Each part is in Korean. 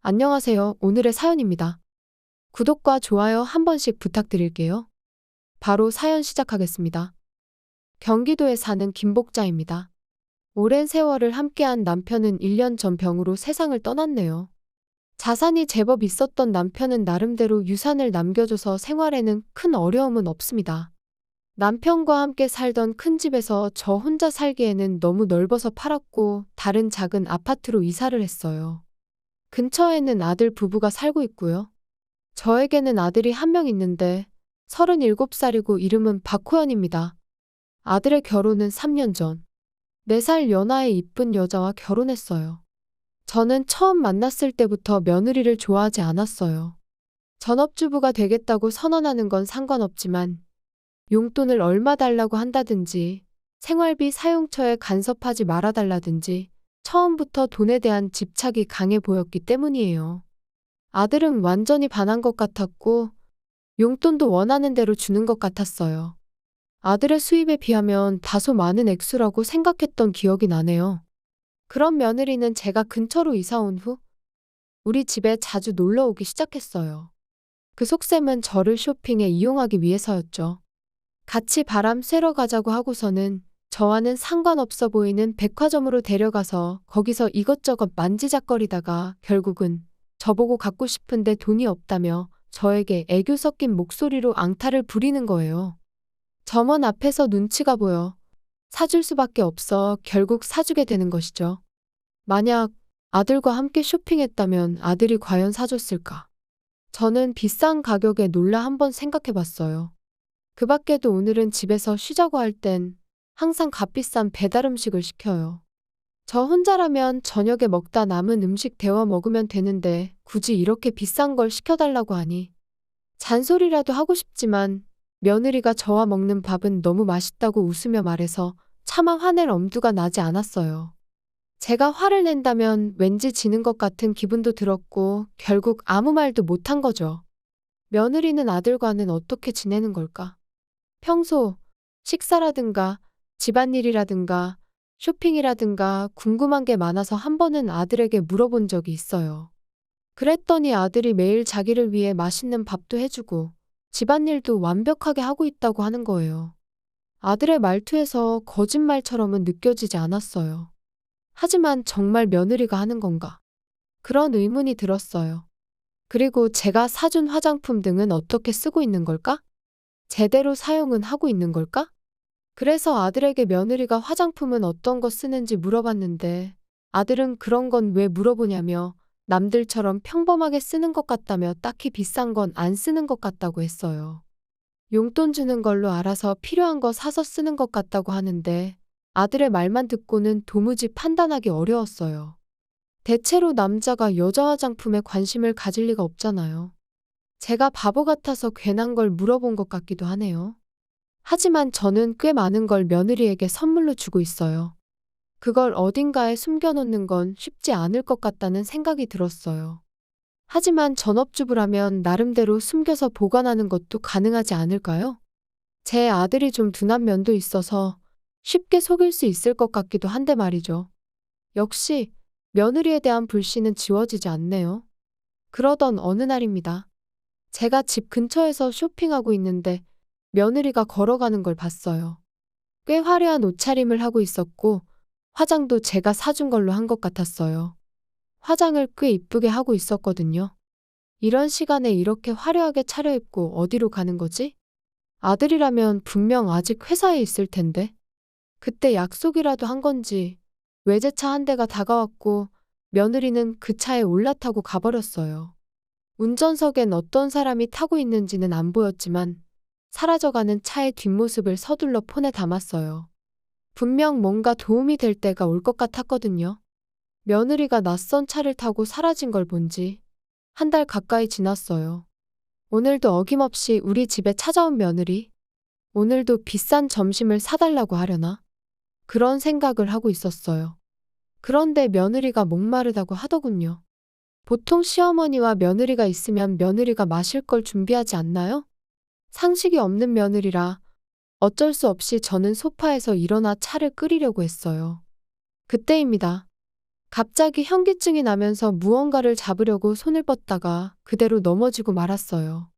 안녕하세요. 오늘의 사연입니다. 구독과 좋아요 한 번씩 부탁드릴게요. 바로 사연 시작하겠습니다. 경기도에 사는 김복자입니다. 오랜 세월을 함께한 남편은 1년 전 병으로 세상을 떠났네요. 자산이 제법 있었던 남편은 나름대로 유산을 남겨줘서 생활에는 큰 어려움은 없습니다. 남편과 함께 살던 큰 집에서 저 혼자 살기에는 너무 넓어서 팔았고 다른 작은 아파트로 이사를 했어요. 근처에는 아들 부부가 살고 있고요. 저에게는 아들이 한 명 있는데 37살이고 이름은 박호연입니다. 아들의 결혼은 3년 전 4살 연하의 이쁜 여자와 결혼했어요. 저는 처음 만났을 때부터 며느리를 좋아하지 않았어요. 전업주부가 되겠다고 선언하는 건 상관없지만 용돈을 얼마 달라고 한다든지 생활비 사용처에 간섭하지 말아달라든지 처음부터 돈에 대한 집착이 강해 보였기 때문이에요. 아들은 완전히 반한 것 같았고 용돈도 원하는 대로 주는 것 같았어요. 아들의 수입에 비하면 다소 많은 액수라고 생각했던 기억이 나네요. 그런 며느리는 제가 근처로 이사 온 후 우리 집에 자주 놀러 오기 시작했어요. 그 속셈은 저를 쇼핑에 이용하기 위해서였죠. 같이 바람 쐬러 가자고 하고서는 저와는 상관없어 보이는 백화점으로 데려가서 거기서 이것저것 만지작거리다가 결국은 저보고 갖고 싶은데 돈이 없다며 저에게 애교 섞인 목소리로 앙탈을 부리는 거예요. 점원 앞에서 눈치가 보여 사줄 수밖에 없어 결국 사주게 되는 것이죠. 만약 아들과 함께 쇼핑했다면 아들이 과연 사줬을까? 저는 비싼 가격에 놀라 한번 생각해 봤어요. 그 밖에도 오늘은 집에서 쉬자고 할 땐 항상 값비싼 배달 음식을 시켜요. 저 혼자라면 저녁에 먹다 남은 음식 데워 먹으면 되는데 굳이 이렇게 비싼 걸 시켜달라고 하니 잔소리라도 하고 싶지만 며느리가 저와 먹는 밥은 너무 맛있다고 웃으며 말해서 차마 화낼 엄두가 나지 않았어요. 제가 화를 낸다면 왠지 지는 것 같은 기분도 들었고 결국 아무 말도 못한 거죠. 며느리는 아들과는 어떻게 지내는 걸까? 평소 식사라든가 집안일이라든가 쇼핑이라든가 궁금한 게 많아서 한 번은 아들에게 물어본 적이 있어요. 그랬더니 아들이 매일 자기를 위해 맛있는 밥도 해주고 집안일도 완벽하게 하고 있다고 하는 거예요. 아들의 말투에서 거짓말처럼은 느껴지지 않았어요. 하지만 정말 며느리가 하는 건가? 그런 의문이 들었어요. 그리고 제가 사준 화장품 등은 어떻게 쓰고 있는 걸까? 제대로 사용은 하고 있는 걸까? 그래서 아들에게 며느리가 화장품은 어떤 거 쓰는지 물어봤는데 아들은 그런 건 왜 물어보냐며 남들처럼 평범하게 쓰는 것 같다며 딱히 비싼 건 안 쓰는 것 같다고 했어요. 용돈 주는 걸로 알아서 필요한 거 사서 쓰는 것 같다고 하는데 아들의 말만 듣고는 도무지 판단하기 어려웠어요. 대체로 남자가 여자 화장품에 관심을 가질 리가 없잖아요. 제가 바보 같아서 괜한 걸 물어본 것 같기도 하네요. 하지만 저는 꽤 많은 걸 며느리에게 선물로 주고 있어요. 그걸 어딘가에 숨겨놓는 건 쉽지 않을 것 같다는 생각이 들었어요. 하지만 전업주부라면 나름대로 숨겨서 보관하는 것도 가능하지 않을까요? 제 아들이 좀 둔한 면도 있어서 쉽게 속일 수 있을 것 같기도 한데 말이죠. 역시 며느리에 대한 불신은 지워지지 않네요. 그러던 어느 날입니다. 제가 집 근처에서 쇼핑하고 있는데 며느리가 걸어가는 걸 봤어요. 꽤 화려한 옷차림을 하고 있었고 화장도 제가 사준 걸로 한 것 같았어요. 화장을 꽤 이쁘게 하고 있었거든요. 이런 시간에 이렇게 화려하게 차려입고 어디로 가는 거지? 아들이라면 분명 아직 회사에 있을 텐데. 그때 약속이라도 한 건지 외제차 한 대가 다가왔고 며느리는 그 차에 올라타고 가버렸어요. 운전석엔 어떤 사람이 타고 있는지는 안 보였지만 사라져가는 차의 뒷모습을 서둘러 폰에 담았어요. 분명 뭔가 도움이 될 때가 올 것 같았거든요. 며느리가 낯선 차를 타고 사라진 걸 본 지 한 달 가까이 지났어요. 오늘도 어김없이 우리 집에 찾아온 며느리. 오늘도 비싼 점심을 사달라고 하려나? 그런 생각을 하고 있었어요. 그런데 며느리가 목마르다고 하더군요. 보통 시어머니와 며느리가 있으면 며느리가 마실 걸 준비하지 않나요? 상식이 없는 며느리라 어쩔 수 없이 저는 소파에서 일어나 차를 끓이려고 했어요. 그때입니다. 갑자기 현기증이 나면서 무언가를 잡으려고 손을 뻗다가 그대로 넘어지고 말았어요.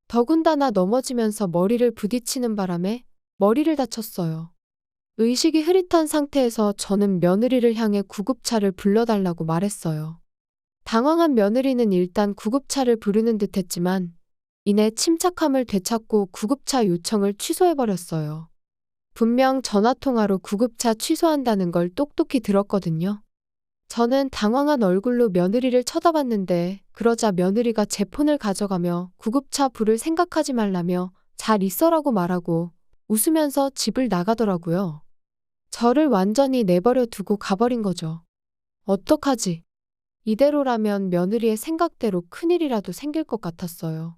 더군다나 넘어지면서 머리를 부딪히는 바람에 머리를 다쳤어요. 의식이 흐릿한 상태에서 저는 며느리를 향해 구급차를 불러달라고 말했어요. 당황한 며느리는 일단 구급차를 부르는 듯 했지만 이내 침착함을 되찾고 구급차 요청을 취소해버렸어요. 분명 전화통화로 구급차 취소한다는 걸 똑똑히 들었거든요. 저는 당황한 얼굴로 며느리를 쳐다봤는데 그러자 며느리가 제 폰을 가져가며 구급차 부를 생각하지 말라며 잘 있어라고 말하고 웃으면서 집을 나가더라고요. 저를 완전히 내버려 두고 가버린 거죠. 어떡하지? 이대로라면 며느리의 생각대로 큰일이라도 생길 것 같았어요.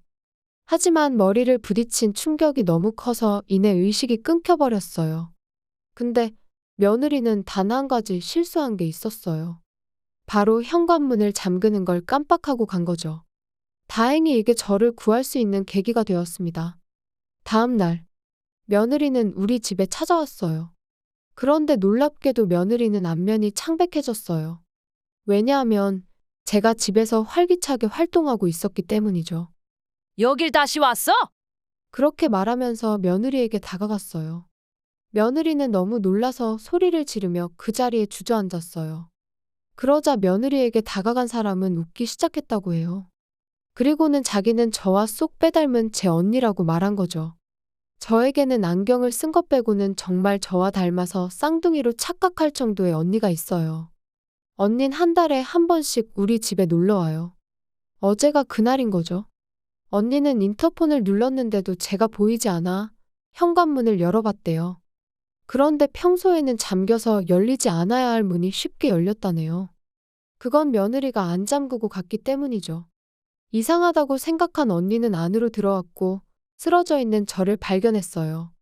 하지만 머리를 부딪힌 충격이 너무 커서 이내 의식이 끊겨버렸어요. 근데 며느리는 단 한 가지 실수한 게 있었어요. 바로 현관문을 잠그는 걸 깜빡하고 간 거죠. 다행히 이게 저를 구할 수 있는 계기가 되었습니다. 다음 날, 며느리는 우리 집에 찾아왔어요. 그런데 놀랍게도 며느리는 안면이 창백해졌어요. 왜냐하면 제가 집에서 활기차게 활동하고 있었기 때문이죠. 여길 다시 왔어? 그렇게 말하면서 며느리에게 다가갔어요. 며느리는 너무 놀라서 소리를 지르며 그 자리에 주저앉았어요. 그러자 며느리에게 다가간 사람은 웃기 시작했다고 해요. 그리고는 자기는 저와 쏙 빼닮은 제 언니라고 말한 거죠. 저에게는 안경을 쓴 것 빼고는 정말 저와 닮아서 쌍둥이로 착각할 정도의 언니가 있어요. 언닌 한 달에 한 번씩 우리 집에 놀러 와요. 어제가 그날인 거죠. 언니는 인터폰을 눌렀는데도 제가 보이지 않아 현관문을 열어봤대요. 그런데 평소에는 잠겨서 열리지 않아야 할 문이 쉽게 열렸다네요. 그건 며느리가 안 잠그고 갔기 때문이죠. 이상하다고 생각한 언니는 안으로 들어왔고 쓰러져 있는 저를 발견했어요.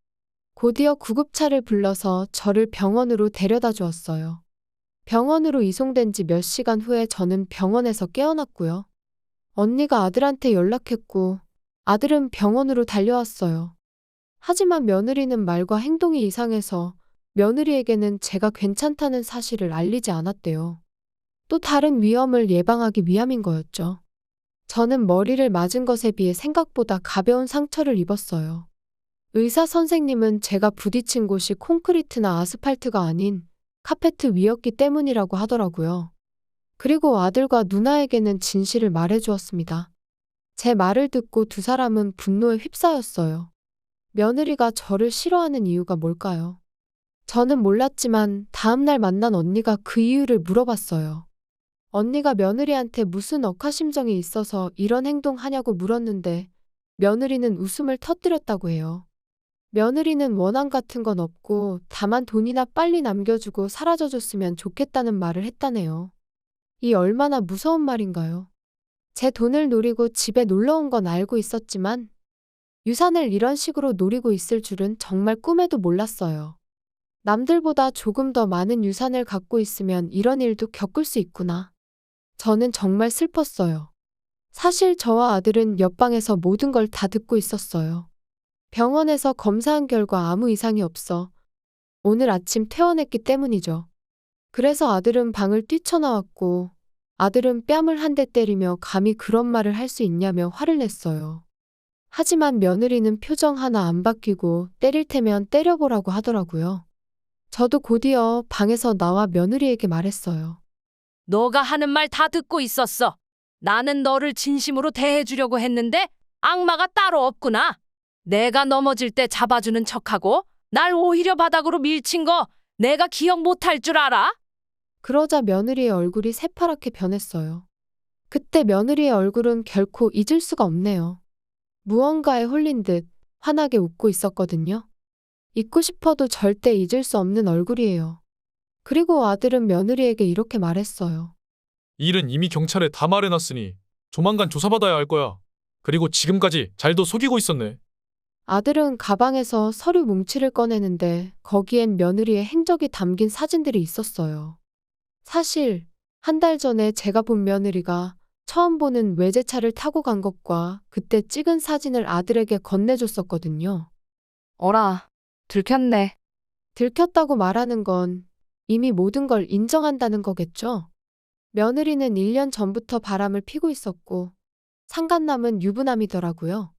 곧이어 구급차를 불러서 저를 병원으로 데려다 주었어요. 병원으로 이송된 지 몇 시간 후에 저는 병원에서 깨어났고요. 언니가 아들한테 연락했고 아들은 병원으로 달려왔어요. 하지만 며느리는 말과 행동이 이상해서 며느리에게는 제가 괜찮다는 사실을 알리지 않았대요. 또 다른 위험을 예방하기 위함인 거였죠. 저는 머리를 맞은 것에 비해 생각보다 가벼운 상처를 입었어요. 의사 선생님은 제가 부딪힌 곳이 콘크리트나 아스팔트가 아닌 카페트 위였기 때문이라고 하더라고요. 그리고 아들과 누나에게는 진실을 말해주었습니다. 제 말을 듣고 두 사람은 분노에 휩싸였어요. 며느리가 저를 싫어하는 이유가 뭘까요? 저는 몰랐지만 다음날 만난 언니가 그 이유를 물어봤어요. 언니가 며느리한테 무슨 억하심정이 있어서 이런 행동하냐고 물었는데 며느리는 웃음을 터뜨렸다고 해요. 며느리는 원한 같은 건 없고 다만 돈이나 빨리 남겨주고 사라져줬으면 좋겠다는 말을 했다네요. 이 얼마나 무서운 말인가요? 제 돈을 노리고 집에 놀러 온 건 알고 있었지만 유산을 이런 식으로 노리고 있을 줄은 정말 꿈에도 몰랐어요. 남들보다 조금 더 많은 유산을 갖고 있으면 이런 일도 겪을 수 있구나. 저는 정말 슬펐어요. 사실 저와 아들은 옆방에서 모든 걸 다 듣고 있었어요. 병원에서 검사한 결과 아무 이상이 없어 오늘 아침 퇴원했기 때문이죠. 그래서 아들은 방을 뛰쳐나왔고 아들은 뺨을 한 대 때리며 감히 그런 말을 할 수 있냐며 화를 냈어요. 하지만 며느리는 표정 하나 안 바뀌고 때릴 테면 때려보라고 하더라고요. 저도 곧이어 방에서 나와 며느리에게 말했어요. 너가 하는 말 다 듣고 있었어. 나는 너를 진심으로 대해주려고 했는데 악마가 따로 없구나. 내가 넘어질 때 잡아주는 척하고 날 오히려 바닥으로 밀친 거 내가 기억 못할 줄 알아? 그러자 며느리의 얼굴이 새파랗게 변했어요. 그때 며느리의 얼굴은 결코 잊을 수가 없네요. 무언가에 홀린 듯 환하게 웃고 있었거든요. 잊고 싶어도 절대 잊을 수 없는 얼굴이에요. 그리고 아들은 며느리에게 이렇게 말했어요. 이 일은 이미 경찰에 다 말해놨으니 조만간 조사받아야 할 거야. 그리고 지금까지 잘도 속이고 있었네. 아들은 가방에서 서류 뭉치를 꺼내는데 거기엔 며느리의 행적이 담긴 사진들이 있었어요. 사실 한 달 전에 제가 본 며느리가 처음 보는 외제차를 타고 간 것과 그때 찍은 사진을 아들에게 건네줬었거든요. 어라, 들켰네. 들켰다고 말하는 건 이미 모든 걸 인정한다는 거겠죠? 며느리는 1년 전부터 바람을 피고 있었고 상간남은 유부남이더라고요.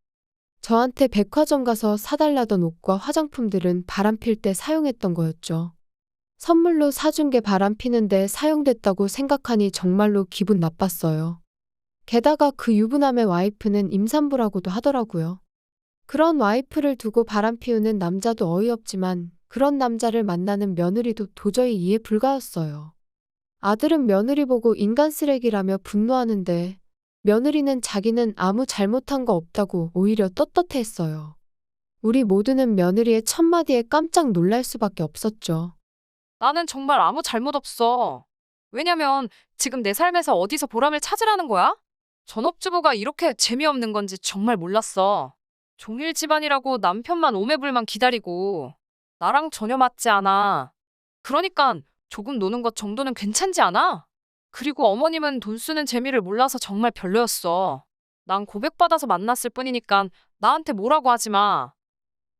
저한테 백화점 가서 사달라던 옷과 화장품들은 바람 필 때 사용했던 거였죠. 선물로 사준 게 바람 피는데 사용됐다고 생각하니 정말로 기분 나빴어요. 게다가 그 유부남의 와이프는 임산부라고도 하더라고요. 그런 와이프를 두고 바람 피우는 남자도 어이없지만 그런 남자를 만나는 며느리도 도저히 이해 불가였어요. 아들은 며느리 보고 인간 쓰레기라며 분노하는데 며느리는 자기는 아무 잘못한 거 없다고 오히려 떳떳해했어요. 우리 모두는 며느리의 첫마디에 깜짝 놀랄 수밖에 없었죠. 나는 정말 아무 잘못 없어. 왜냐면 지금 내 삶에서 어디서 보람을 찾으라는 거야? 전업주부가 이렇게 재미없는 건지 정말 몰랐어. 종일 집안이라고 남편만 오매불만 기다리고 나랑 전혀 맞지 않아. 그러니까 조금 노는 것 정도는 괜찮지 않아? 그리고 어머님은 돈 쓰는 재미를 몰라서 정말 별로였어. 난 고백받아서 만났을 뿐이니까 나한테 뭐라고 하지 마.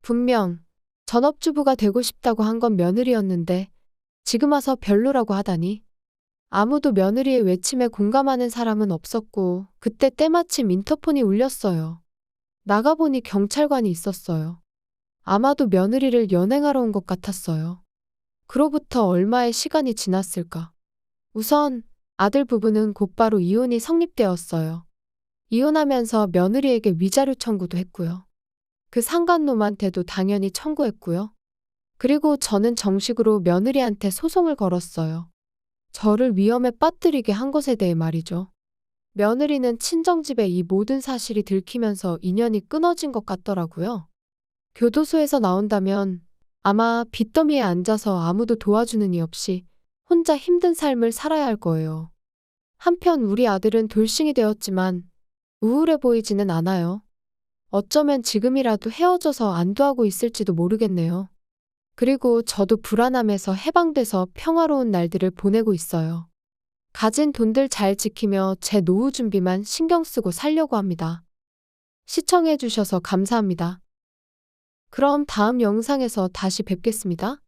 분명 전업주부가 되고 싶다고 한 건 며느리였는데 지금 와서 별로라고 하다니. 아무도 며느리의 외침에 공감하는 사람은 없었고 그때 때마침 인터폰이 울렸어요. 나가보니 경찰관이 있었어요. 아마도 며느리를 연행하러 온 것 같았어요. 그로부터 얼마의 시간이 지났을까? 우선 아들 부부는 곧바로 이혼이 성립되었어요. 이혼하면서 며느리에게 위자료 청구도 했고요. 그 상간놈한테도 당연히 청구했고요. 그리고 저는 정식으로 며느리한테 소송을 걸었어요. 저를 위험에 빠뜨리게 한 것에 대해 말이죠. 며느리는 친정집에 이 모든 사실이 들키면서 인연이 끊어진 것 같더라고요. 교도소에서 나온다면 아마 빚더미에 앉아서 아무도 도와주는 이 없이 혼자 힘든 삶을 살아야 할 거예요. 한편 우리 아들은 돌싱이 되었지만 우울해 보이지는 않아요. 어쩌면 지금이라도 헤어져서 안도하고 있을지도 모르겠네요. 그리고 저도 불안함에서 해방돼서 평화로운 날들을 보내고 있어요. 가진 돈들 잘 지키며 제 노후 준비만 신경 쓰고 살려고 합니다. 시청해 주셔서 감사합니다. 그럼 다음 영상에서 다시 뵙겠습니다.